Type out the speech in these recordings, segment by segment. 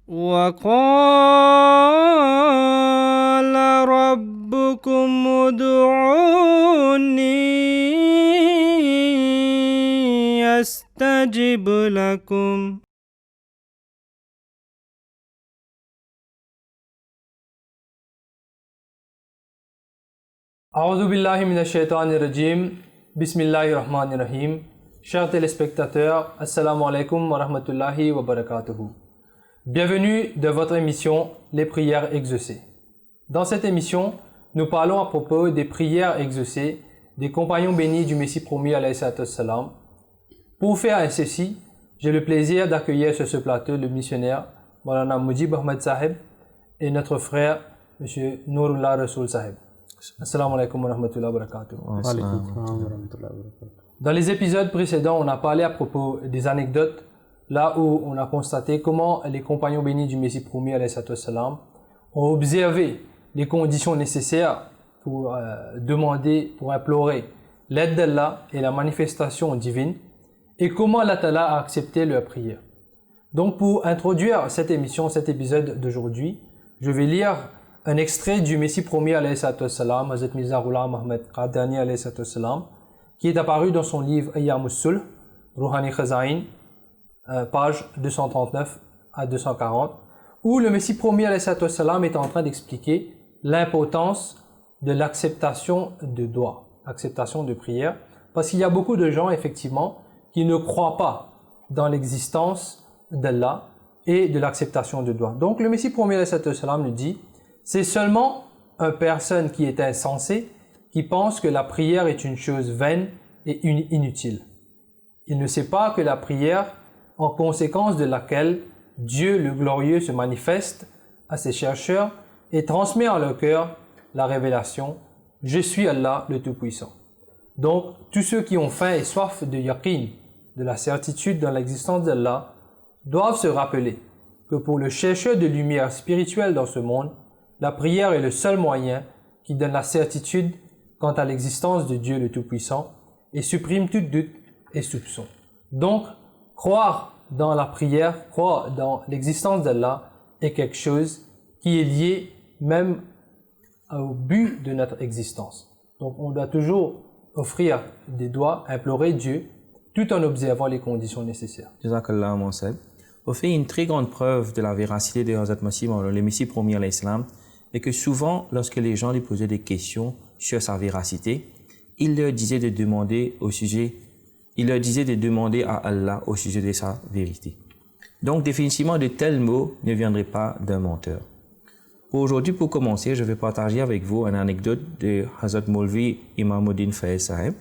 وقال ربكم ادعوني أستجب لكم A'udhu billahi minash shaitanir rajim. Bismillahir rahmanir rahim. Chers téléspectateurs, assalamu alaikum wa rahmatullahi wa barakatuhu. Bienvenue dans votre émission Les prières exaucées. Dans cette émission, nous parlons à propos des prières exaucées des compagnons bénis du Messie promis alayhi salam. Pour faire ceci, j'ai le plaisir d'accueillir sur ce plateau le missionnaire Maulana Mujib Ahmad Sahib et notre frère M. Nourullah Rasoul Sahib. Assalamu alaikum wa rahmatullahi wa barakatuh. Dans les épisodes précédents, on a parlé à propos des anecdotes, là où on a constaté comment les compagnons bénis du Messie promis alayhi salam ont observé les conditions nécessaires pour demander, pour implorer l'aide d'Allah et la manifestation divine, et comment Allah Ta'ala a accepté leur prière. Donc pour introduire cette émission, cet épisode d'aujourd'hui, je vais lire un extrait du Messie promis alayhi salam, Hazrat Mirza Ghulam Ahmad Qadiani alayhi salam, qui est apparu dans son livre Ayyamus Sulh, Rouhani Khazain, page 239 à 240, où le Messie promis alayhi salam est en train d'expliquer l'importance de l'acceptation de doigts, l'acceptation de prière, parce qu'il y a beaucoup de gens effectivement qui ne croient pas dans l'existence d'Allah et de l'acceptation de doigts. Donc le Messie promis alayhi salam nous dit: c'est seulement une personne qui est insensée qui pense que la prière est une chose vaine et inutile. Il ne sait pas que la prière, en conséquence de laquelle Dieu le glorieux se manifeste à ses chercheurs et transmet en leur cœur la révélation « Je suis Allah le Tout-Puissant ». Donc, tous ceux qui ont faim et soif de yaqin, de la certitude dans l'existence d'Allah, doivent se rappeler que pour le chercheur de lumière spirituelle dans ce monde, la prière est le seul moyen qui donne la certitude quant à l'existence de Dieu le Tout-Puissant et supprime tout doute et soupçon. Donc, croire dans la prière, croire dans l'existence d'Allah est quelque chose qui est lié même au but de notre existence. Donc, on doit toujours offrir des doigts, implorer Dieu, tout en observant les conditions nécessaires. Jazakallah Monseb. Au fait, une très grande preuve de la véracité de Hazrat Masih, le Messie promis à l'Islam, et que souvent, lorsque les gens lui posaient des questions sur sa véracité, il leur disait de demander à Allah au sujet de sa vérité. Donc, définitivement, de tels mots ne viendraient pas d'un menteur. Aujourd'hui, pour commencer, je vais partager avec vous une anecdote de Hazrat Maulvi Imamuddin Faiz Sahib.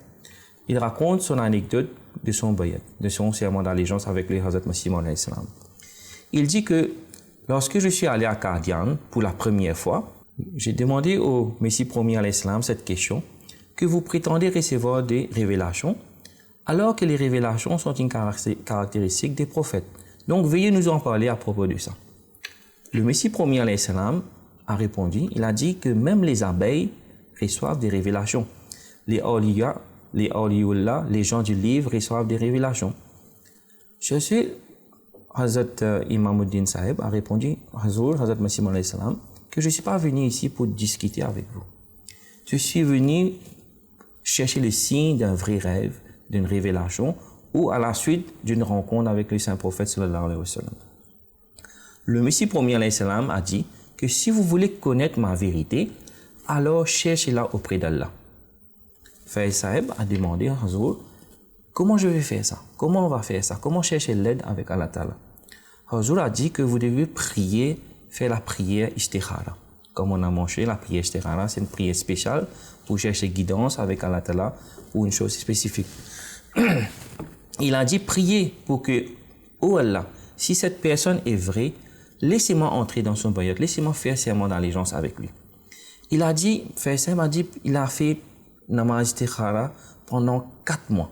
Il raconte son anecdote de son bayat, de son serment d'allégeance avec le Hazrat Masih alayhi salam. Il dit que lorsque je suis allé à Qadian pour la première fois, j'ai demandé au Messie promis alayhi salam cette question: que vous prétendez recevoir des révélations alors que les révélations sont une caractéristique des prophètes. Donc veuillez nous en parler à propos de ça. Le Messie promis alayhi salam a répondu, il a dit que même les abeilles reçoivent des révélations. Les awliya, les awliullah, les gens du livre reçoivent des révélations. Je suis Hazrat Imamuddin Sahib a répondu, Hazrat Masih alayhi salam, que je ne suis pas venu ici pour discuter avec vous. Je suis venu chercher le signe d'un vrai rêve, d'une révélation, ou à la suite d'une rencontre avec le saint prophète sallallahu alayhi wa sallam. Le Messie promis alayhi salam a dit que si vous voulez connaître ma vérité, alors cherchez-la auprès d'Allah. Faiz Sahib a demandé à Hazur: comment je vais faire ça? Comment on va faire ça? Comment chercher l'aide avec Allah Ta'ala? Hazur a dit que vous devez prier, faire la prière istikhara. Comme on a mentionné, la prière istikhara, c'est une prière spéciale pour chercher guidance avec Allah Ta'ala ou une chose spécifique. Il a dit: priez pour que, oh Allah, si cette personne est vraie, laissez-moi entrer dans son bayat, laissez-moi faire serment d'allégeance avec lui. Il a dit, Faiz Sahib a dit, il a fait namaz istikhara pendant 4 mois.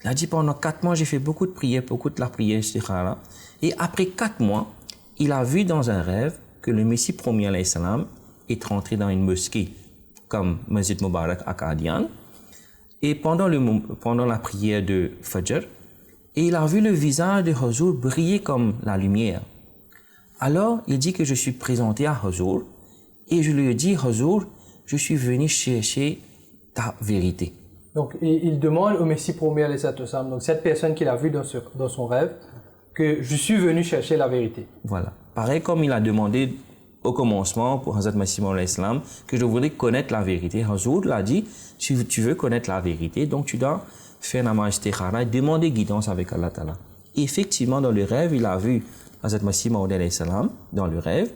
Il a dit, pendant 4 mois, j'ai fait beaucoup de prières, beaucoup de la prière istikhara. Et après 4 mois, il a vu dans un rêve que le Messie promis alayhi salam est rentré dans une mosquée comme Masjid Mubarak à Qadian. Et pendant la prière de Fajr, et il a vu le visage de Hazur briller comme la lumière. Alors, il dit que je suis présenté à Hazur et je lui ai dit, Hazur, je suis venu chercher ta vérité. Donc, il demande au Messie promis, alayhi salatu wassalam, donc cette personne qu'il a vue dans son rêve, que je suis venu chercher la vérité. Voilà. Pareil comme il a demandé au commencement pour Hazrat Masih Maud alayhi salam que je voudrais connaître la vérité. Hazur l'a dit, si tu veux connaître la vérité, donc tu dois faire namaz istikhara et demander guidance avec Allah Ta'ala. Et effectivement, dans le rêve, il a vu Hazrat Masih Maud alayhi salam dans le rêve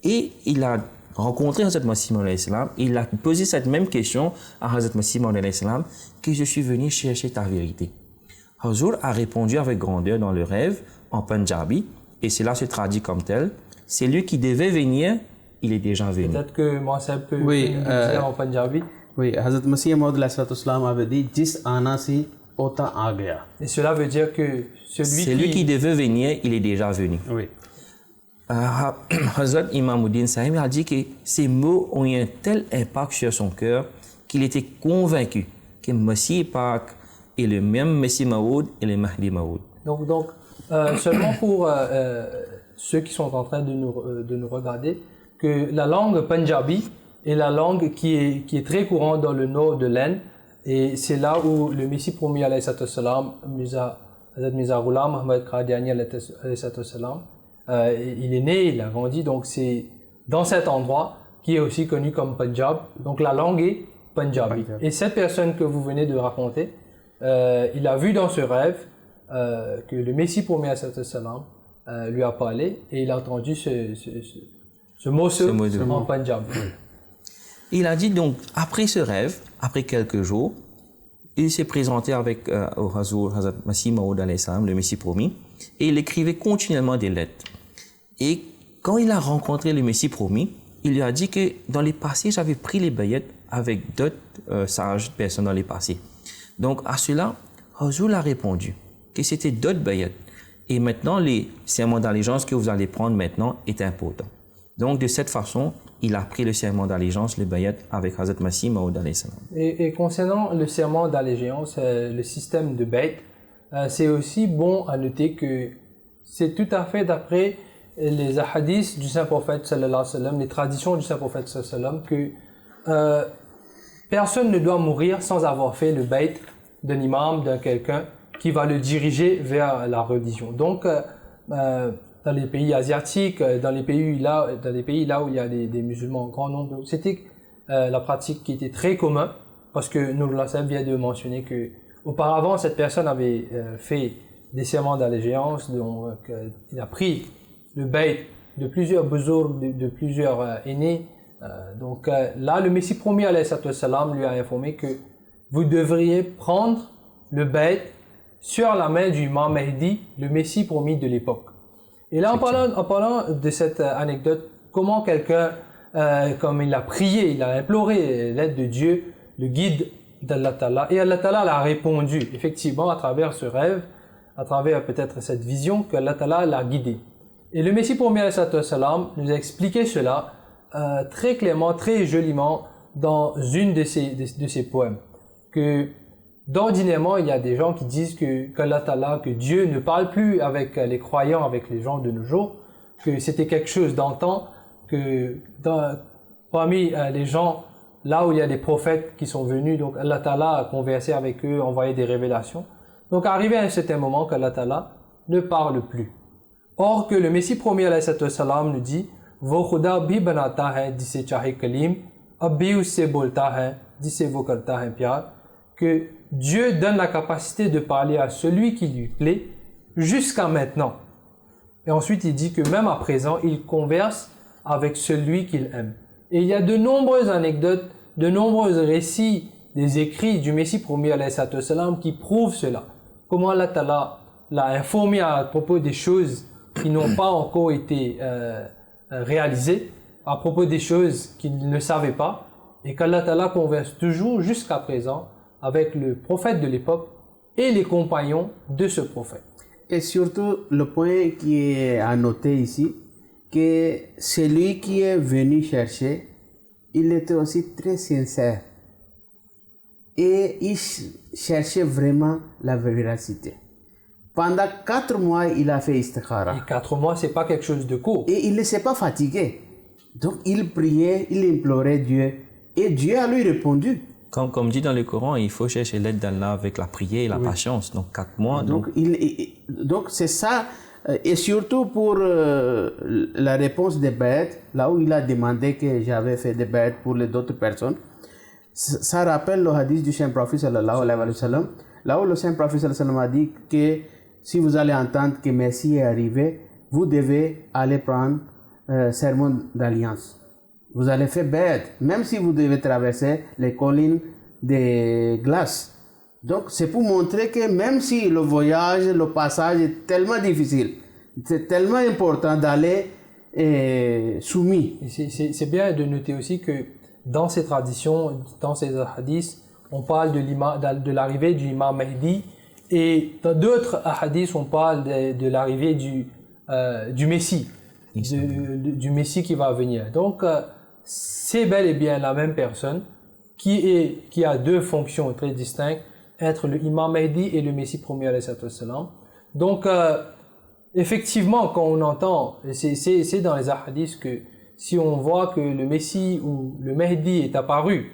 et il a rencontré Hazrat Masih Maud alayhi salam. Il a posé cette même question à Hazrat Masih Maud alayhi salam que je suis venu chercher ta vérité. Hazur a répondu avec grandeur dans le rêve en Punjabi et cela se traduit comme tel. C'est lui qui devait venir, il est déjà venu. Peut-être que Mohsen peut Oui, nous dire en Punjabi. Oui, Hazrat Masih Maud avait dit Jis ana si ota a gaya. Et cela veut dire que celui qui devait venir, il est déjà venu. Oui. Hazrat Imamuddin Sahib a dit que ces mots ont eu un tel impact sur son cœur qu'il était convaincu que Messie Pak est le même Messie Maud et le Mahdi Maud. Donc seulement pour ceux qui sont en train de nous regarder, que la langue Punjabi est la langue qui est très courante dans le nord de l'Inde et c'est là où le Messie promis alayhi salam, Hazrat Mirza Ghulam Ahmad Qadiani alayhi salam, il est né, il a grandi, donc c'est dans cet endroit qui est aussi connu comme Punjab, donc la langue est Punjabi. Et cette personne que vous venez de raconter, il a vu dans ce rêve que le Messie promis alayhi salam lui a parlé et il a entendu ce mot en Punjab. Il a dit donc, après ce rêve, après quelques jours, il s'est présenté avec au Hazrat Masih Maud alayhi salam, le Messie promis, et il écrivait continuellement des lettres. Et quand il a rencontré le Messie promis, il lui a dit que dans les passés, j'avais pris les bayettes avec d'autres sages personnes dans les passés. Donc à cela, Hazur a répondu que c'était d'autres bayettes. Et maintenant, les serments d'allégeance que vous allez prendre maintenant est important. Donc de cette façon, il a pris le serment d'allégeance, le bayat, avec Hazrat Masih Maud alayhi salam. Et concernant le serment d'allégeance, le système de bayt, c'est aussi bon à noter que c'est tout à fait d'après les hadiths du Saint-Prophète sallallahu alayhi wa sallam, les traditions du Saint-Prophète sallallahu alayhi wa sallam, que personne ne doit mourir sans avoir fait le bayt d'un imam, d'un quelqu'un qui va le diriger vers la religion. Donc, dans les pays asiatiques, dans les pays là où il y a des musulmans en grand nombre, c'était la pratique qui était très commune, parce que Nurullah Sahib vient de mentionner que auparavant cette personne avait fait des serments d'allégeance, donc il a pris le bayt de plusieurs besours, de plusieurs aînés. Donc là, le Messie promis alayhi salam lui a informé que vous devriez prendre le bayt sur la main du Imam Mahdi, le Messie promis de l'époque. Et là, en parlant de cette anecdote, comment quelqu'un, comme il a prié, il a imploré l'aide de Dieu, le guide d'Allah Ta'ala, et Allah Ta'ala l'a répondu, effectivement, à travers ce rêve, à travers peut-être cette vision qu'Allah Ta'ala l'a guidé. Et le Messie promis alayhi salam nous a expliqué cela très clairement, très joliment dans une de ses poèmes. Que d'ordinairement, il y a des gens qui disent qu'Allah Ta'ala, que Dieu ne parle plus avec les croyants, avec les gens de nos jours, que c'était quelque chose d'antan, que parmi les gens, là où il y a des prophètes qui sont venus, donc Allah Ta'ala a conversé avec eux, envoyé des révélations. Donc arrivé à un certain moment qu'Allah Ta'ala ne parle plus. Or que le Messie promis alayhi salam nous dit « Wo khuda bhi banata hai jise chahe kalim, ab bhi usse bolta hai jise wo karta hai pyar » que Dieu donne la capacité de parler à celui qui lui plaît jusqu'à maintenant. Et ensuite, il dit que même à présent, il converse avec celui qu'il aime. Et il y a de nombreuses anecdotes, de nombreux récits des écrits du Messie promis alayhi salam qui prouvent cela. Comment Allah Ta'ala l'a informé à propos des choses qui n'ont pas encore été réalisées, à propos des choses qu'il ne savait pas, et qu'Allah Ta'ala converse toujours jusqu'à présent avec le prophète de l'époque et les compagnons de ce prophète. Et surtout, le point qui est à noter ici, que celui qui est venu chercher, il était aussi très sincère. Et il cherchait vraiment la véracité. Pendant 4 mois, il a fait istikhara. Et 4 mois, c'est pas quelque chose de court. Et il ne s'est pas fatigué. Donc il priait, il implorait Dieu. Et Dieu a lui répondu. Comme dit dans le Coran, il faut chercher l'aide d'Allah avec la prière et la patience. Donc 4 mois. Donc c'est ça. Et surtout pour la réponse des bêtes, là où il a demandé que j'avais fait des bêtes pour les autres personnes, ça rappelle le hadith du Saint-Prophète sallallahu alayhi wa sallam, là où le Saint-Prophète sallallahu alayhi wa sallam a dit que si vous allez entendre que Messie est arrivé, vous devez aller prendre serment d'alliance. Vous allez faire bête, même si vous devez traverser les collines de glace. Donc c'est pour montrer que même si le voyage, le passage est tellement difficile, c'est tellement important d'aller soumis. C'est bien de noter aussi que dans ces traditions, dans ces hadiths, on parle de l'arrivée du imam Mahdi, et dans d'autres hadiths, on parle de l'arrivée du Messie, du Messie qui va venir. Donc, c'est bel et bien la même personne qui a deux fonctions très distinctes, être le imam Mahdi et le Messie premier alayhi salam. Donc, effectivement, quand on entend, c'est dans les hadiths que si on voit que le Messie ou le Mahdi est apparu,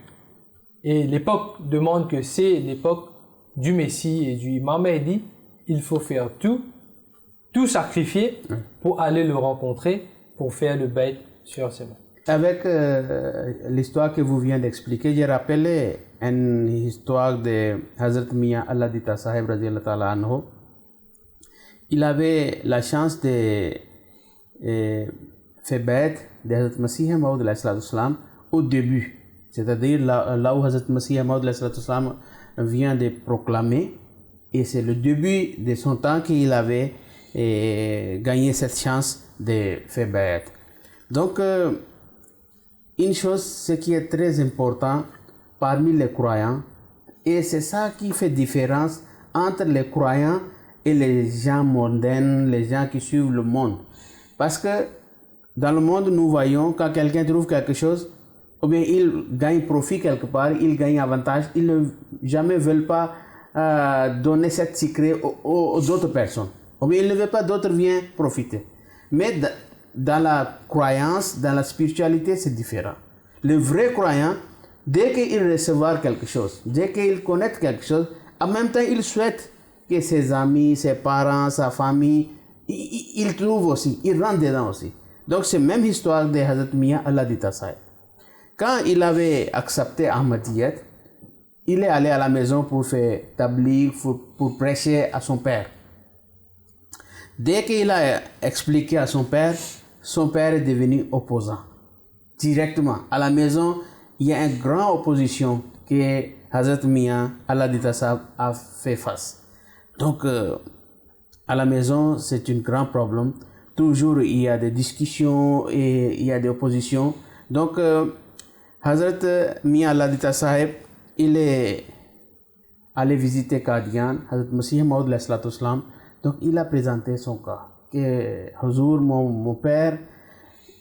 et l'époque demande que c'est l'époque du Messie et du imam Mahdi, il faut faire tout sacrifier pour aller le rencontrer, pour faire le bayt sur ses mains. Avec l'histoire que vous venez d'expliquer, j'ai rappelé une histoire de Hazrat Mian Alladita Sahib radiyallahu ta'ala anhu. Il avait la chance de faire bête de Hazrat Masih Maud au début. C'est-à-dire là où Hazrat Masih Maud vient de proclamer, et c'est le début de son temps qu'il avait gagné cette chance de faire bête. Donc, une chose, ce qui est très important parmi les croyants, et c'est ça qui fait différence entre les croyants et les gens mondains, les gens qui suivent le monde. Parce que dans le monde, nous voyons quand quelqu'un trouve quelque chose, ou bien il gagne profit quelque part, il gagne avantage, ils ne jamais veulent pas donner cet secret aux autres personnes. Ou bien ils ne veulent pas d'autres viennent profiter. Mais dans la croyance, dans la spiritualité, c'est différent. Le vrai croyant, dès qu'il recevra quelque chose, dès qu'il connaît quelque chose, en même temps, il souhaite que ses amis, ses parents, sa famille, il trouve aussi, il rentre dedans aussi. Donc, c'est la même histoire de Hazrat Mian Alladita Sahib. Quand il avait accepté Ahmadiyyat, il est allé à la maison pour faire tabligh, pour prêcher à son père. Dès qu'il a expliqué à son père est devenu opposant. Directement, à la maison, il y a une grande opposition que Hazrat Mian Alladita Sahib a fait face. Donc, à la maison, c'est un grand problème. Toujours, il y a des discussions et il y a des oppositions. Donc, Hazrat Mian Alladita Sahib, il est allé visiter Qadian, Hazrat Masih Maud alayhi salam. Donc, il a présenté son cas. Que Hazur, mon père,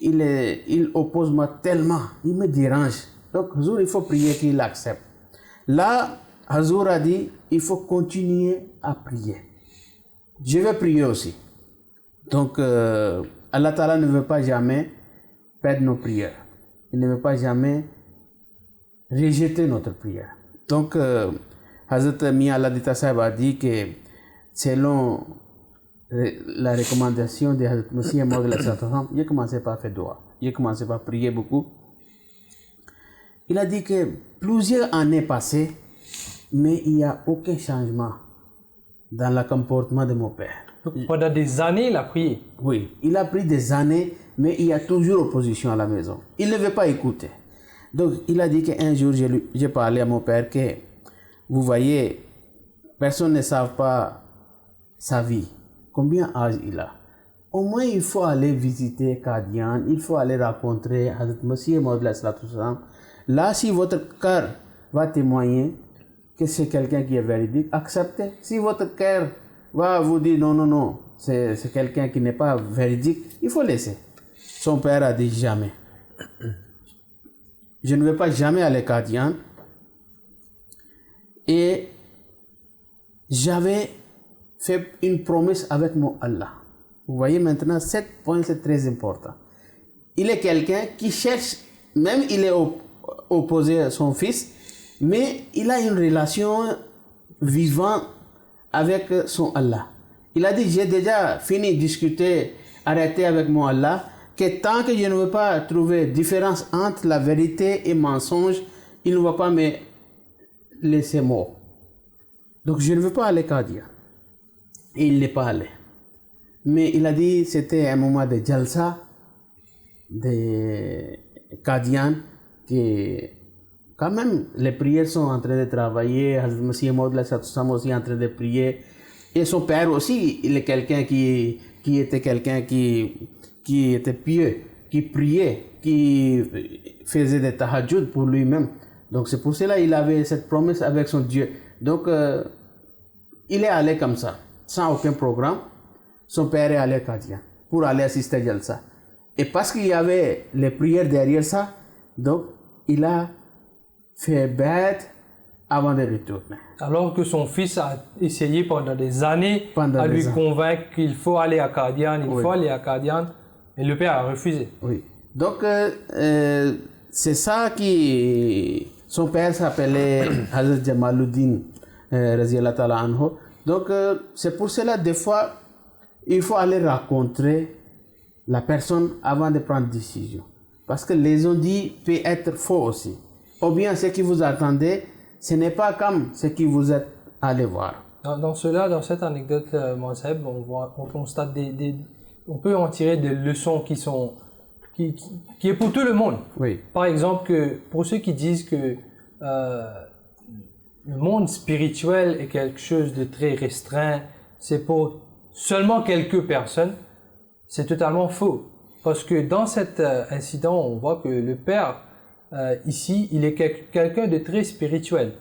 il oppose moi tellement, il me dérange. Donc, Hazur, il faut prier qu'il accepte. Là, Hazur a dit, il faut continuer à prier. Je vais prier aussi. Donc, Allah Ta'ala ne veut pas jamais perdre nos prières. Il ne veut pas jamais rejeter notre prière. Donc, Hazrat Mian Alladita Sahib a dit que selon la recommandation de Hazrat Masih Maud alayhi salam, il a commencé par faire dua. Il a commencé par prier beaucoup. Il a dit que plusieurs années passées, mais il n'y a aucun changement dans le comportement de mon père. Donc, pendant des années, il a prié. Oui, il a pris des années, mais il y a toujours opposition à la maison. Il ne veut pas écouter. Donc, il a dit qu'un jour, j'ai parlé à mon père que, vous voyez, personne ne sait pas sa vie. Combien d'âge il a? Au moins, il faut aller visiter Qadian, il faut aller rencontrer Hazrat Masih Maud alayhi salam. Là, si votre cœur va témoigner que c'est quelqu'un qui est véridique, acceptez. Si votre cœur va vous dire non, c'est quelqu'un qui n'est pas véridique, il faut laisser. Son père a dit jamais. Je ne vais pas jamais aller à Qadian. Et j'avais fait une promesse avec mon Allah. Vous voyez maintenant, 7 points, c'est très important. Il est quelqu'un qui cherche, même il est opposé à son fils, mais il a une relation vivante avec son Allah. Il a dit, j'ai déjà fini de discuter, arrêter avec mon Allah, que tant que je ne veux pas trouver différence entre la vérité et mensonge, il ne va pas me laisser mort. Donc je ne veux pas aller Qadian. Et il n'est pas allé. Mais il a dit, c'était un moment de Jalsa, de Qadian, que quand même les prières sont en train de travailler, Hazrat Masih Maud aussi en train de prier. Et son père aussi, il est quelqu'un qui était quelqu'un qui était pieux, qui priait, qui faisait des tahajjud pour lui-même. Donc c'est pour cela qu'il avait cette promesse avec son Dieu. Donc il est allé comme ça, sans aucun programme. Son père est allé à Qadian pour aller assister à Jalsa. Et parce qu'il y avait les prières derrière ça, donc il a fait bête avant de retourner. Alors que son fils a essayé pendant des années à lui convaincre qu'il faut aller à Qadian, faut aller à Qadian, et le père a refusé. Oui. Donc c'est ça qui... Son père s'appelait Hazrat Jamaluddin Raziyallahu Ta'ala Anhu. Donc c'est pour cela des fois il faut aller rencontrer la personne avant de prendre décision. Parce que les on-dit peut être faux aussi. Ou bien ce qui vous attendez, ce n'est pas comme ce qui vous êtes allé voir. Dans cette anecdote, Monseb, on constate on peut en tirer des leçons qui est pour tout le monde. Oui. Par exemple, que pour ceux qui disent que le monde spirituel est quelque chose de très restreint, c'est pour seulement quelques personnes, c'est totalement faux. Parce que dans cet incident, on voit que le père, ici, il est quelqu'un de très spirituel.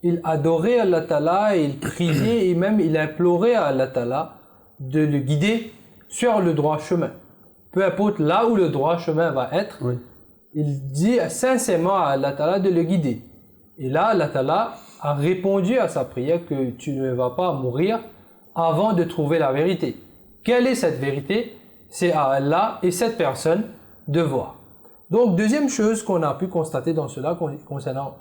Il adorait Allah Ta'ala, il priait et même il implorait à Allah Ta'ala de le guider sur le droit chemin. Peu importe là où le droit chemin va être, oui. Il dit sincèrement à Allah Ta'ala de le guider. Et là, Allah Ta'ala a répondu à sa prière que tu ne vas pas mourir avant de trouver la vérité. Quelle est cette vérité? C'est à Allah et cette personne de voir. Donc, deuxième chose qu'on a pu constater dans cela concernant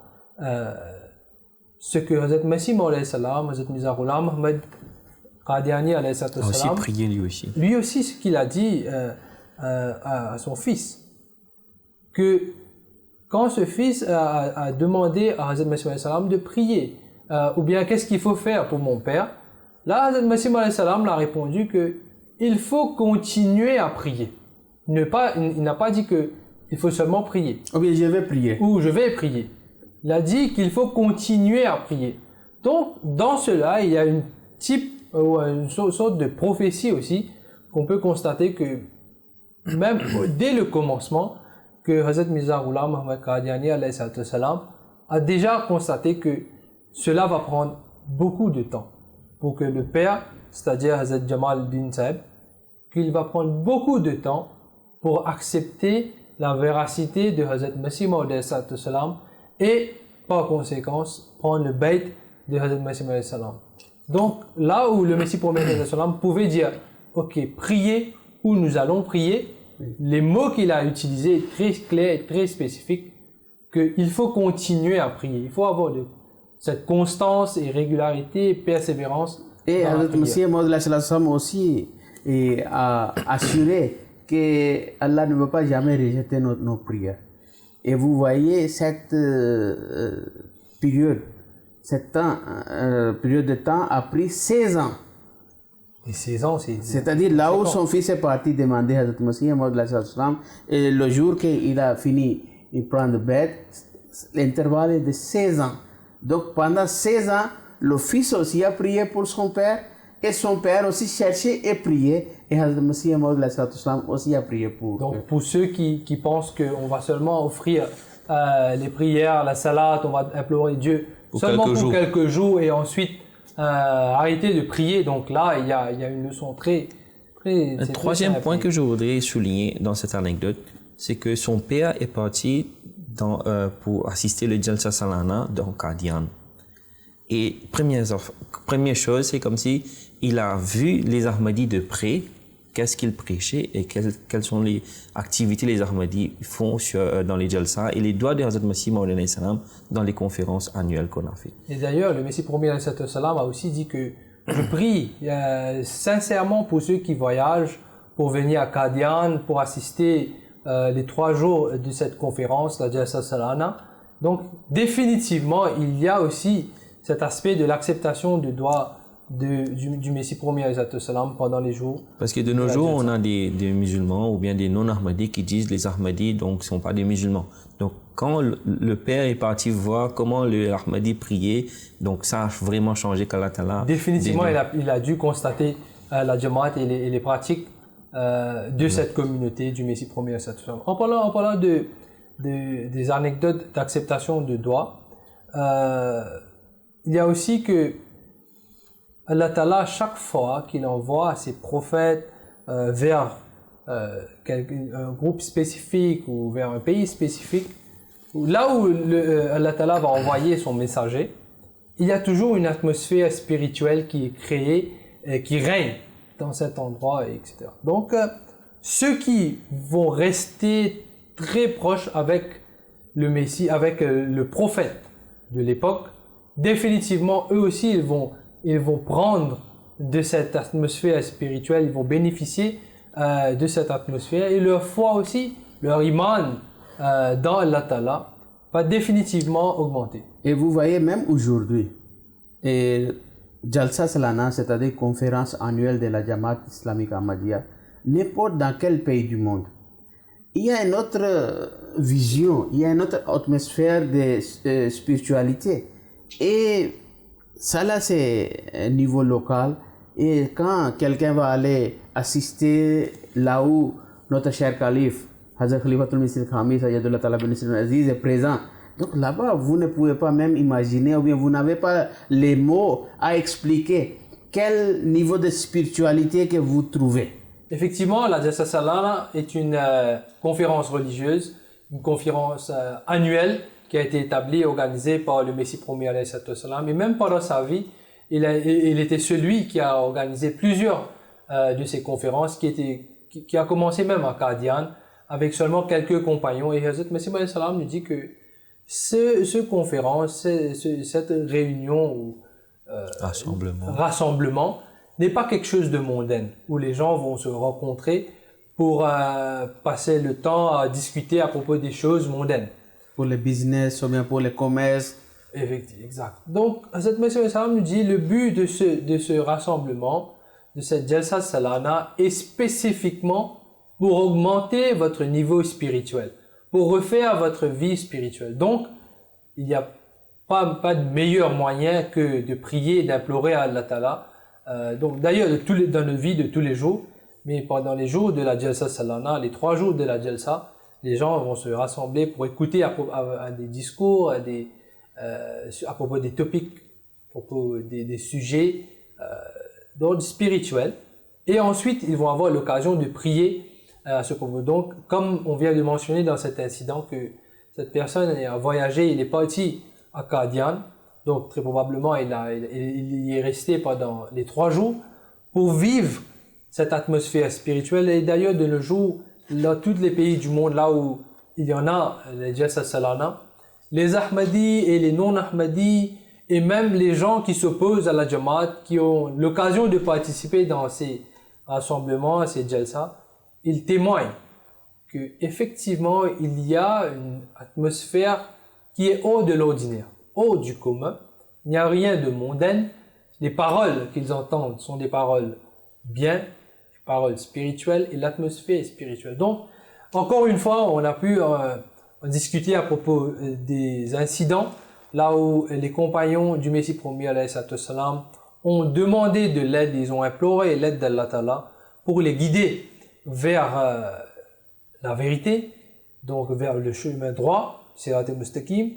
ce que Hazrat Masih Maud alayhi salam, Hazrat Mirza Ghulam Ahmad Qadiani alayhi salam, aussi prié lui aussi. Lui aussi, ce qu'il a dit à son fils, que quand ce fils a demandé à Hazrat Masih Maud alayhi salam de prier, ou bien qu'est-ce qu'il faut faire pour mon père, là Hazrat Masih Maud alayhi salam l'a répondu que il faut continuer à prier. Il n'a pas dit que il faut seulement prier. Ou bien je vais prier. Ou je vais prier. Il a dit qu'il faut continuer à prier. Donc, dans cela, il y a une sorte de prophétie aussi qu'on peut constater que même dès le commencement, que Hazrat Mirza Ghulam Ahmad Qadiani alayhi salam a déjà constaté que cela va prendre beaucoup de temps pour que le père, c'est-à-dire Hazrat Jamal bin Saeb, qu'il va prendre beaucoup de temps pour accepter la véracité de Hazrat Masih Maud alayhi salam et par conséquence prendre le bait de Hazrat Masih Maud alayhi salam. Donc là où le Messie premier alayhi salam pouvait dire ok, priez ou nous allons prier, les mots qu'il a utilisés très clairs et très spécifiques, qu'il faut continuer à prier, il faut avoir cette constance et régularité et persévérance. Et Hazrat Masih Maud alayhi salam aussi a assuré que Allah ne veut pas jamais rejeter nos prières. Et vous voyez cette période de temps a pris 16 ans. Et 16 ans, c'est-à-dire là où son fils est parti demander à Hazrat Masih Maud alayhi salam, et le jour qu'il a fini de prendre bête, l'intervalle est de 16 ans. Donc pendant 16 ans, le fils aussi a prié pour son père, et son père aussi cherchait et priait, et Hazrat Masih Maud alayhi salam aussi a prié pour eux. Donc pour ceux qui pensent qu'on va seulement offrir les prières, la salat, on va implorer Dieu seulement pour quelques jours et ensuite arrêter de prier, donc là il y a une leçon très un troisième point que je voudrais souligner dans cette anecdote, c'est que son père est parti pour assister le Jalsa Salana dans Qadian. Et première chose, c'est comme si il a vu les Ahmadis de près, qu'est-ce qu'ils prêchaient et quelles sont les activités les Ahmadis font dans les jalsa et les doigts de Hazrat Masih Maud dans les conférences annuelles qu'on a fait. Et d'ailleurs, le Messie promis a aussi dit que je prie sincèrement pour ceux qui voyagent pour venir à Qadian, pour assister les 3 jours de cette conférence, la Jalsa Salana. Donc, définitivement, il y a aussi cet aspect de l'acceptation du doigt du Messie promis pendant les jours. Parce que de nos jours, on a des musulmans ou bien des non-Ahmadis qui disent les Ahmadis donc ne sont pas des musulmans. Donc quand le père est parti voir comment le Ahmadi priait, donc ça a vraiment changé qu'Allah Ta'ala. Définitivement, il a dû constater la Jamaat et les pratiques de cette communauté du Messie promis. En parlant des anecdotes d'acceptation de doigt, il y a aussi que Allah Ta'ala, chaque fois qu'il envoie ses prophètes vers un groupe spécifique ou vers un pays spécifique, là où Allah Ta'ala va envoyer son messager, il y a toujours une atmosphère spirituelle qui est créée, qui règne dans cet endroit, etc. Donc, ceux qui vont rester très proches avec le Messie, avec le prophète de l'époque, définitivement, eux aussi, ils vont prendre de cette atmosphère spirituelle, ils vont bénéficier de cette atmosphère et leur foi aussi, leur iman dans Allah Ta'ala va définitivement augmenter. Et vous voyez même aujourd'hui, Jalsa Salana, c'est-à-dire conférence annuelle de la Jamaat islamique Ahmadiyya, n'importe dans quel pays du monde, il y a une autre vision, il y a une autre atmosphère de spiritualité. Et ça là c'est un niveau local, et quand quelqu'un va aller assister là où notre cher calife Hazrat Khalifatul Masih Khamis Sayyidullah Ta'ala bin Nasir Aziz est présent, donc là-bas vous ne pouvez pas même imaginer, ou bien vous n'avez pas les mots à expliquer quel niveau de spiritualité que vous trouvez. Effectivement, la Jalsa Salana est une conférence religieuse, une conférence annuelle qui a été établi et organisé par le Messie promis alayhi salam. Et même pendant sa vie, il était celui qui a organisé plusieurs de ces conférences, qui a commencé même à Qadian, avec seulement quelques compagnons. Et Hazrat Messie alayhi salam nous dit que cette conférence, cette réunion ou rassemblement n'est pas quelque chose de mondain, où les gens vont se rencontrer pour passer le temps à discuter à propos des choses mondaines. Pour le business ou bien pour le commerce. Exact. Donc, Hazrat Messie Salam nous dit le but de ce rassemblement, de cette Jalsa Salana, est spécifiquement pour augmenter votre niveau spirituel, pour refaire votre vie spirituelle. Donc, il n'y a pas de meilleur moyen que de prier et d'implorer à Allah Ta'ala. Donc, d'ailleurs, dans notre vie de tous les jours, mais pendant les jours de la Jalsa Salana, les 3 jours de la Jalsa, les gens vont se rassembler pour écouter à des discours, à propos des topics, à propos des sujets d'ordre spirituel. Et ensuite, ils vont avoir l'occasion de prier à ce propos. Donc, comme on vient de mentionner dans cet incident que cette personne a voyagé, il est parti à Qadian, donc très probablement il y est resté pendant les 3 jours pour vivre cette atmosphère spirituelle. Et d'ailleurs, de nos jours, dans tous les pays du monde, là où il y en a les Jalsa Salana, les Ahmadis et les non-Ahmadis, et même les gens qui s'opposent à la Jamaat, qui ont l'occasion de participer dans ces rassemblements, ces Jalsa, ils témoignent qu'effectivement, il y a une atmosphère qui est hors de l'ordinaire, hors du commun. Il n'y a rien de mondain. Les paroles qu'ils entendent sont des paroles bien, des paroles spirituelles, et l'atmosphère est spirituelle. Donc, encore une fois, on a pu discuter à propos des incidents, là où les compagnons du Messie promis alayhi salam ont demandé de l'aide, ils ont imploré l'aide d'Allah Ta'ala pour les guider vers la vérité, donc vers le chemin droit, Sirat al-Mustaqim.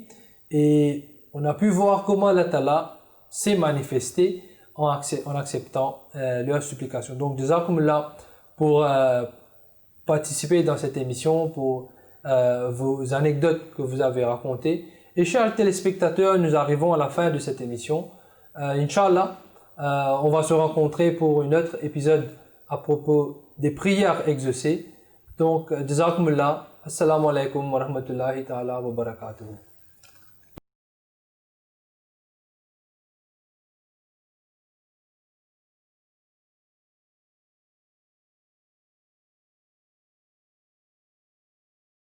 Et on a pu voir comment Allah Ta'ala s'est manifesté en acceptant leurs supplications. Donc, jazakumullah pour participer dans cette émission, pour vos anecdotes que vous avez racontées. Et chers téléspectateurs, nous arrivons à la fin de cette émission. Inch'Allah, On va se rencontrer pour un autre épisode à propos des prières exaucées. Donc, jazakumullah, assalamu alaikum wa rahmatullahi ta'ala wa barakatuh.